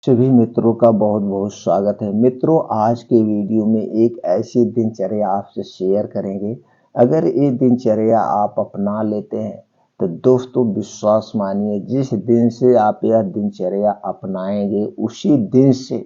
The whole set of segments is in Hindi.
सभी मित्रों का बहुत बहुत स्वागत है। मित्रों, आज के वीडियो में एक ऐसी दिनचर्या आपसे शेयर करेंगे। अगर ये दिनचर्या आप अपना लेते हैं तो दोस्तों विश्वास मानिए, जिस दिन से आप यह दिनचर्या अपनाएंगे उसी दिन से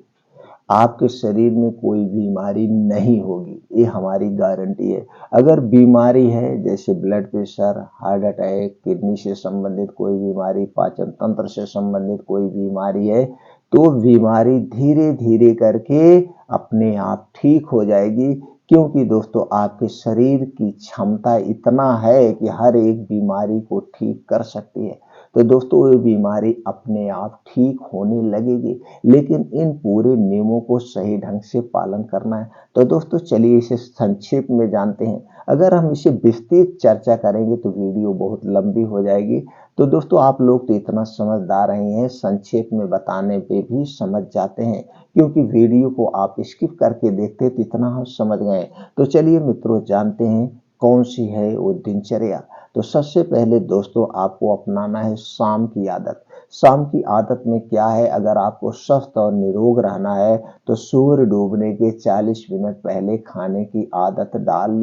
आपके शरीर में कोई बीमारी नहीं होगी। ये हमारी गारंटी है। अगर बीमारी है जैसे blood pressure, heart attack, kidney से संबंधित कोई बीमारी, पाचन तंत्र से संबंधित कोई बीमारी है, तो बीमारी धीरे धीरे करके अपने आप ठीक हो जाएगी। क्योंकि दोस्तों आपके शरीर की क्षमता इतना है कि हर एक बीमारी को ठीक कर सकती है। तो दोस्तों ये बीमारी अपने आप ठीक होने लगेगी, लेकिन इन पूरे नियमों को सही ढंग से पालन करना है। तो दोस्तों चलिए इसे संक्षेप में जानते हैं। अगर हम इसे विस्तृत चर्चा करेंगे तो वीडियो बहुत लंबी हो जाएगी। तो दोस्तों आप लोग तो इतना समझदार हैं, संक्षेप में बताने पे भी समझ जाते हैं, क्योंकि वीडियो को आप स्किप करके देखते तो इतना हम समझ गए। तो चलिए मित्रों जानते हैं कौन सी है वो दिनचर्या। तो सबसे पहले दोस्तों आपको अपनाना है शाम की आदत। शाम की आदत में क्या है, अगर आपको स्वस्थ और निरोग रहना है तो सूर्य डूबने के 40 मिनट पहले खाने की आदत डाल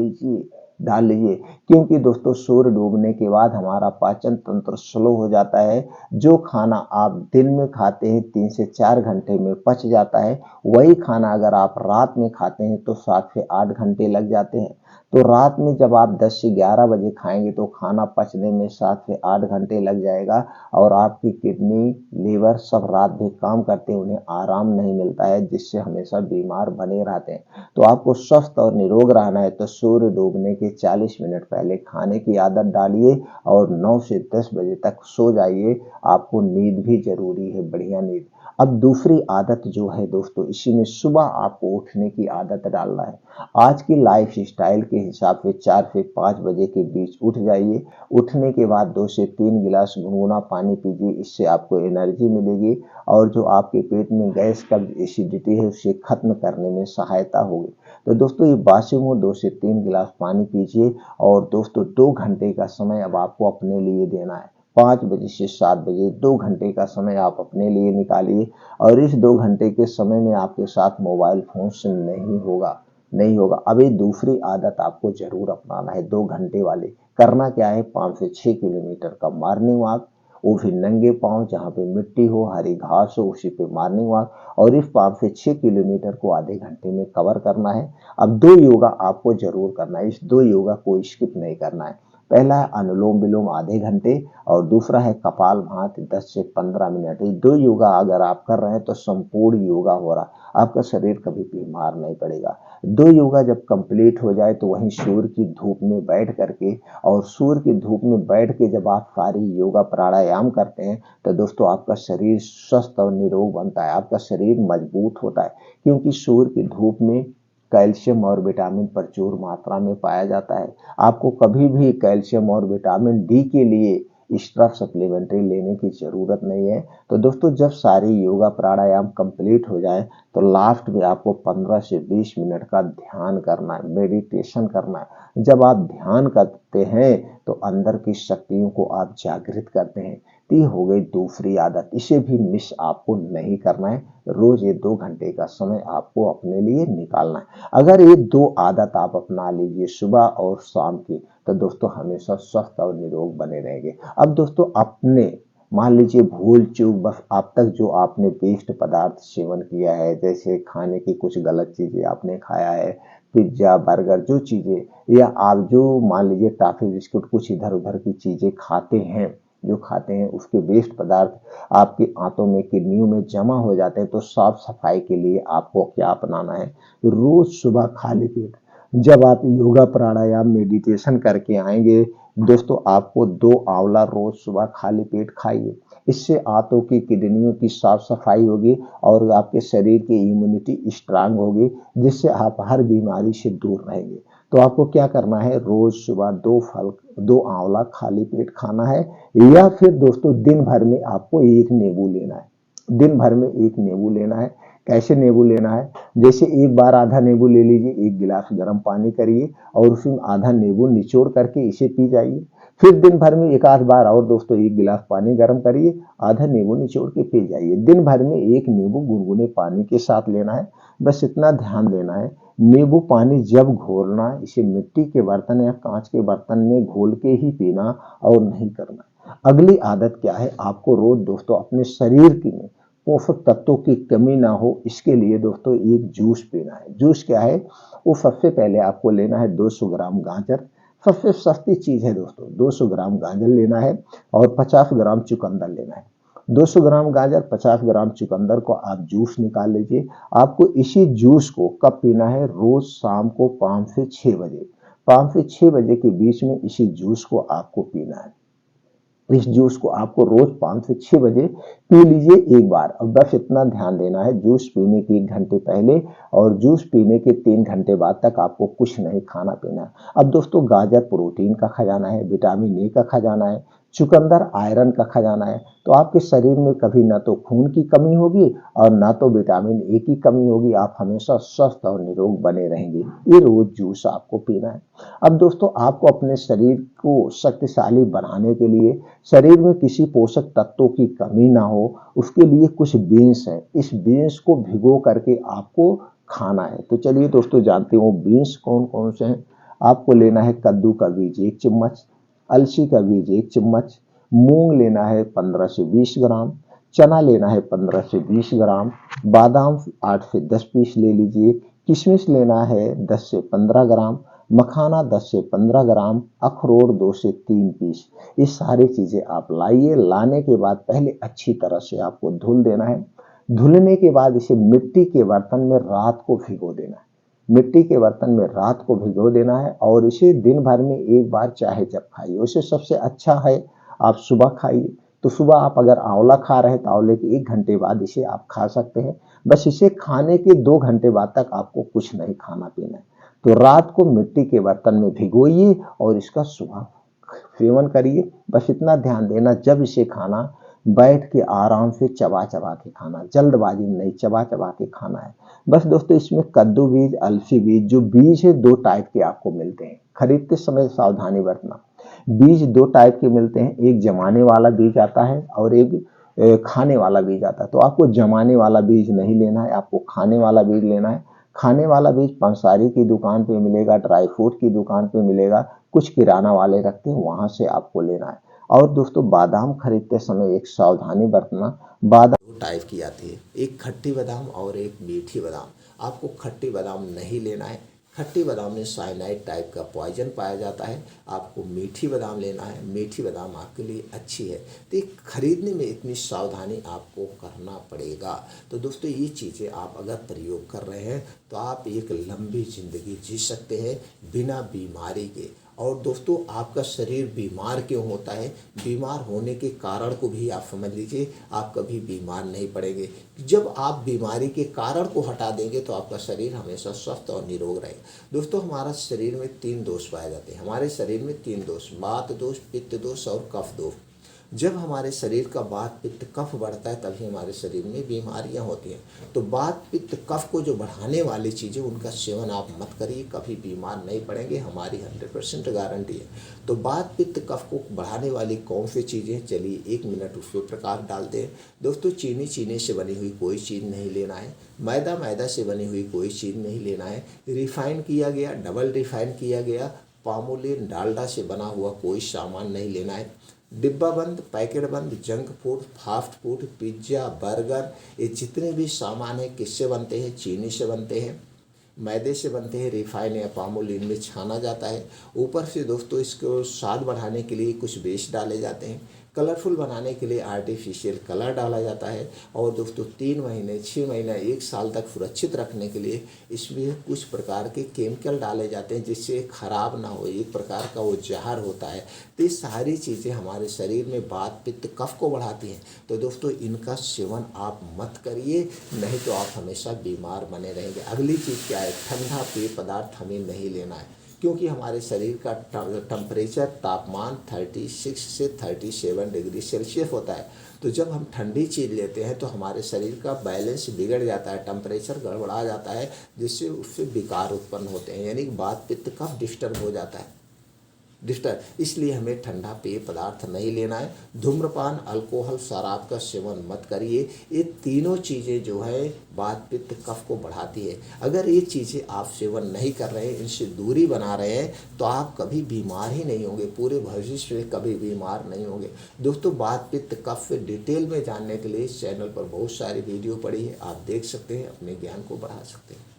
लीजिए। क्योंकि दोस्तों सूर्य डूबने के बाद हमारा पाचन तंत्र स्लो हो जाता है। जो खाना आप दिन में खाते हैं 3 से 4 घंटे में पच जाता है, वही खाना अगर आप रात में खाते हैं तो 7 से 8 घंटे लग जाते हैं। तो रात में जब आप 10 से 11 बजे खाएंगे तो खाना पचने में 7 से 8 घंटे लग जाएगा, और आपकी किडनी, लीवर सब रात भर काम करते हैं, उन्हें आराम नहीं मिलता है, जिससे हमेशा बीमार बने रहते हैं। तो आपको स्वस्थ और निरोग रहना है तो सूर्य डूबने के 40 मिनट पहले खाने की आदत डालिए और 9 से 10 बजे तक सो जाइए। आपको नींद भी जरूरी है, बढ़िया नींद। अब दूसरी आदत जो है दोस्तों, इसी में सुबह आपको उठने की आदत डालना है। आज की लाइफ स्टाइल के हिसाब से 4 से 5 बजे के बीच उठ जाइए। उठने के बाद 2 से 3 गिलास गुनगुना पानी पीजिए, इससे आपको एनर्जी मिलेगी और जो आपके पेट में गैस का एसिडिटी है उसे खत्म करने में सहायता होगी। तो दोस्तों ये बासी मुंह 2 से 3 गिलास पानी पीजिए। और दोस्तों 2 घंटे का समय अब आपको अपने लिए देना है। 5 बजे से 7 बजे 2 घंटे का समय आप अपने लिए निकालिए, और इस 2 घंटे के समय में आपके साथ मोबाइल फोन से नहीं होगा। अब ये दूसरी आदत आपको जरूर अपनाना है, 2 घंटे वाली। करना क्या है, 5 से 6 किलोमीटर का मॉर्निंग वॉक, वो भी नंगे पांव, जहाँ पे मिट्टी हो, हरी घास हो, उसी पे मॉर्निंग वॉक। और इस 5 से 6 किलोमीटर को आधे घंटे में कवर करना है। अब 2 योगा आपको जरूर करना है, इस 2 योगा को स्किप नहीं करना है। पहला है अनुलोम विलोम आधे घंटे, और दूसरा है कपालभाति 10 से 15 मिनट। ये 2 योगा अगर आप कर रहे हैं तो संपूर्ण योगा हो रहा, आपका शरीर कभी बीमार नहीं पड़ेगा। 2 योगा जब कंप्लीट हो जाए तो वहीं सूर्य की धूप में बैठ करके, और सूर्य की धूप में बैठ के जब आप सारी योगा प्राणायाम करते हैं तो दोस्तों आपका शरीर स्वस्थ और निरोग बनता है, आपका शरीर मजबूत होता है। क्योंकि सूर्य की धूप में कैल्शियम और विटामिन प्रचुर मात्रा में पाया जाता है। आपको कभी भी कैल्शियम और विटामिन डी के लिए एक्स्ट्रा सप्लीमेंट्री लेने की जरूरत नहीं है। तो दोस्तों जब सारी योगा प्राणायाम कंप्लीट हो जाए तो लास्ट में आपको 15 से 20 मिनट का ध्यान करना है, मेडिटेशन करना है। जब आप ध्यान करते हैं तो अंदर की शक्तियों को आप जागृत करते हैं। तो ये हो गई दूसरी आदत, इसे भी मिस आपको नहीं करना है। रोज ये 2 घंटे का समय आपको अपने लिए निकालना है। अगर ये 2 आदत आप अपना लीजिए, सुबह और शाम की, तो दोस्तों हमेशा स्वस्थ और निरोग बने रहेंगे। अब दोस्तों अपने मान लीजिए भूल चूक बस आप तक जो आपने वेस्ट पदार्थ सेवन किया है, जैसे खाने की कुछ गलत चीजें आपने खाया है, पिज्जा बर्गर जो चीजें, या आप जो मान लीजिए टॉफी बिस्कुट कुछ इधर उधर की चीजें खाते हैं उसके वेस्ट पदार्थ आपकी आंतों में, किडनियों में जमा हो जाते हैं। तो साफ सफाई के लिए आपको क्या अपनाना है, रोज सुबह खाली पेट जब आप योगा प्राणायाम मेडिटेशन करके आएंगे दोस्तों, आपको 2 आंवला रोज सुबह खाली पेट खाइए। इससे आंतों की, किडनियों की साफ सफाई होगी और आपके शरीर की इम्यूनिटी स्ट्रांग होगी, जिससे आप हर बीमारी से दूर रहेंगे। तो आपको क्या करना है, रोज सुबह 2 फल, 2 आंवला खाली पेट खाना है। या फिर दोस्तों दिन भर में आपको 1 नींबू लेना है, दिन भर में 1 नींबू लेना है। कैसे नींबू लेना है, जैसे एक बार आधा नींबू ले लीजिए, 1 गिलास गर्म पानी करिए और उसमें आधा नींबू निचोड़ करके इसे पी जाइए। फिर दिन भर में एक आध बार और दोस्तों 1 गिलास पानी गर्म करिए, आधा नींबू निचोड़ के पी जाइए। दिन भर में 1 नींबू गुनगुने पानी के साथ लेना है। बस इतना ध्यान देना है, नींबू पानी जब घोलना है इसे मिट्टी के बर्तन या कांच के बर्तन में घोल के ही पीना और नहीं करना। अगली आदत क्या है, आपको रोज दोस्तों अपने शरीर की में पोषक तत्वों की कमी ना हो, इसके लिए दोस्तों एक जूस पीना है। जूस क्या है, वो सबसे पहले आपको लेना है 200 ग्राम गाजर, सबसे सस्ती चीज है दोस्तों। 200 ग्राम गाजर लेना है और 50 ग्राम चुकंदर लेना है। 200 ग्राम गाजर, 50 ग्राम चुकंदर को आप जूस निकाल लीजिए। आपको इसी जूस को कब पीना है, रोज शाम को 5 से 6 बजे, 5 से 6 बजे के बीच में इसी जूस को आपको पीना है। इस जूस को आपको रोज 5 से 6 बजे पी लीजिए एक बार। अब बस इतना ध्यान देना है, जूस पीने के 1 घंटे पहले और जूस पीने के 3 घंटे बाद तक आपको कुछ नहीं खाना पीना है। अब दोस्तों गाजर प्रोटीन का खजाना है, विटामिन ए का खजाना है, चुकंदर आयरन का खजाना है। तो आपके शरीर में कभी ना तो खून की कमी होगी और ना तो विटामिन ए की कमी होगी। आप हमेशा स्वस्थ और निरोग बने रहेंगे। ये रोज जूस आपको पीना है। अब दोस्तों आपको अपने शरीर को शक्तिशाली बनाने के लिए, शरीर में किसी पोषक तत्वों की कमी ना हो, उसके लिए कुछ बीन्स है। इस बीन्स को भिगो करके आपको खाना है। तो चलिए दोस्तों जानते हो बीन्स कौन कौन से हैं। आपको लेना है कद्दू का बीज 1 चम्मच, अलसी का बीज 1 चम्मच, मूंग लेना है 15 से 20 ग्राम, चना लेना है 15 से 20 ग्राम, बादाम 8 से 10 पीस ले लीजिए, किशमिश लेना है 10 से 15 ग्राम, मखाना 10 से 15 ग्राम, अखरोट 2 से 3 पीस। ये सारी चीजें आप लाइए। लाने के बाद पहले अच्छी तरह से आपको धुल देना है। धुलने के बाद इसे मिट्टी के बर्तन में रात को भिगो देना है। मिट्टी के बर्तन में रात को भिगो देना है और इसे दिन भर में एक बार चाहे जब खाइए। उसे सबसे अच्छा है आप सुबह खाइए। तो सुबह आप अगर आंवला खा रहे हैं तो आंवले के 1 घंटे बाद इसे आप खा सकते हैं। बस इसे खाने के 2 घंटे बाद तक आपको कुछ नहीं खाना पीना है। तो रात को मिट्टी के बर्तन में भिगोइए और इसका सुबह सेवन करिए। बस इतना ध्यान देना, जब इसे खाना बैठ के आराम से चबा चबा के खाना, जल्दबाजी नहीं, चबा चबा के खाना है। बस दोस्तों इसमें कद्दू बीज, अलसी बीज, जो बीज है 2 टाइप के आपको मिलते हैं। खरीदते समय सावधानी बरतना। बीज 2 टाइप के मिलते हैं, एक जमाने वाला बीज आता है और एक खाने वाला बीज आता है। तो आपको जमाने वाला बीज नहीं लेना है, आपको खाने वाला बीज लेना है। खाने वाला बीज पंसारी की दुकान पे मिलेगा, ड्राई फ्रूट की दुकान पे मिलेगा, कुछ किराना वाले रखते हैं, वहां से आपको लेना है। और दोस्तों बादाम खरीदते समय एक सावधानी बरतना। बादाम 2 टाइप की आती है, एक खट्टी बादाम और एक मीठी बादाम। आपको खट्टी बादाम नहीं लेना है। खट्टी बादाम में साइनाइड टाइप का पॉइजन पाया जाता है। आपको मीठी बादाम लेना है। मीठी बादाम आपके लिए अच्छी है। तो ये खरीदने में इतनी सावधानी आपको करना पड़ेगा। तो दोस्तों ये चीज़ें आप अगर प्रयोग कर रहे हैं तो आप एक लंबी ज़िंदगी जी सकते हैं बिना बीमारी के। और दोस्तों आपका शरीर बीमार क्यों होता है, बीमार होने के कारण को भी आप समझ लीजिए, आप कभी बीमार नहीं पड़ेंगे। जब आप बीमारी के कारण को हटा देंगे तो आपका शरीर हमेशा स्वस्थ और निरोग रहेगा। दोस्तों हमारा शरीर में 3 दोष पाए जाते हैं। हमारे शरीर में 3 दोष, वात दोष, पित्त दोष और कफ दोष। जब हमारे शरीर का वात पित्त कफ बढ़ता है तभी हमारे शरीर में बीमारियां होती हैं। तो वात पित्त कफ को जो बढ़ाने वाली चीज़ें उनका सेवन आप मत करिए, कभी बीमार नहीं पड़ेंगे, हमारी 100% गारंटी है। तो वात पित्त कफ को बढ़ाने वाली कौन सी चीज़ें, चलिए 1 मिनट उस पर प्रकाश डालते हैं। दोस्तों चीनी से बनी हुई कोई चीज़ नहीं लेना है। मैदा से बनी हुई कोई चीज़ नहीं लेना है। रिफाइन किया गया, डबल रिफाइन किया गया, पामोलिन डालडा से बना हुआ कोई सामान नहीं लेना है। डिब्बा बंद, पैकेट बंद, junk food, fast food, pizza, burger, ये जितने भी सामान हैं किससे बनते हैं, चीनी से बनते हैं, मैदे से बनते हैं, रिफाइन या पामोलिन में छाना जाता है। ऊपर से दोस्तों इसको स्वाद बढ़ाने के लिए कुछ बेस डाले जाते हैं, कलरफुल बनाने के लिए आर्टिफिशियल कलर डाला जाता है। और दोस्तों 3 महीने, 6 महीने, 1 साल तक सुरक्षित रखने के लिए इसमें कुछ प्रकार के केमिकल डाले जाते हैं जिससे खराब ना हो, एक प्रकार का वो जहर होता है। तो ये सारी चीज़ें हमारे शरीर में वात पित्त कफ को बढ़ाती हैं। तो दोस्तों इनका सेवन आप मत करिए, नहीं तो आप हमेशा बीमार बने रहेंगे। अगली चीज़ क्या है, ठंडा पेय पदार्थ हमें नहीं लेना है, क्योंकि हमारे शरीर का टेम्परेचर तापमान 36 से 37 डिग्री सेल्सियस होता है। तो जब हम ठंडी चीज़ लेते हैं तो हमारे शरीर का बैलेंस बिगड़ जाता है, टेम्परेचर गड़बड़ा जाता है, जिससे उससे विकार उत्पन्न होते हैं, यानी वात पित्त कफ डिस्टर्ब हो जाता है। डिस्टर्ब, इसलिए हमें ठंडा पेय पदार्थ नहीं लेना है। धूम्रपान, अल्कोहल, शराब का सेवन मत करिए। ये तीनों चीज़ें जो है वात पित्त कफ को बढ़ाती है। अगर ये चीज़ें आप सेवन नहीं कर रहे हैं, इनसे दूरी बना रहे हैं, तो आप कभी बीमार ही नहीं होंगे, पूरे भविष्य में कभी बीमार नहीं होंगे। दोस्तों, वात पित्त कफ डिटेल में जानने के लिए इस चैनल पर बहुत सारी वीडियो पड़ी है, आप देख सकते हैं, अपने ज्ञान को बढ़ा सकते हैं।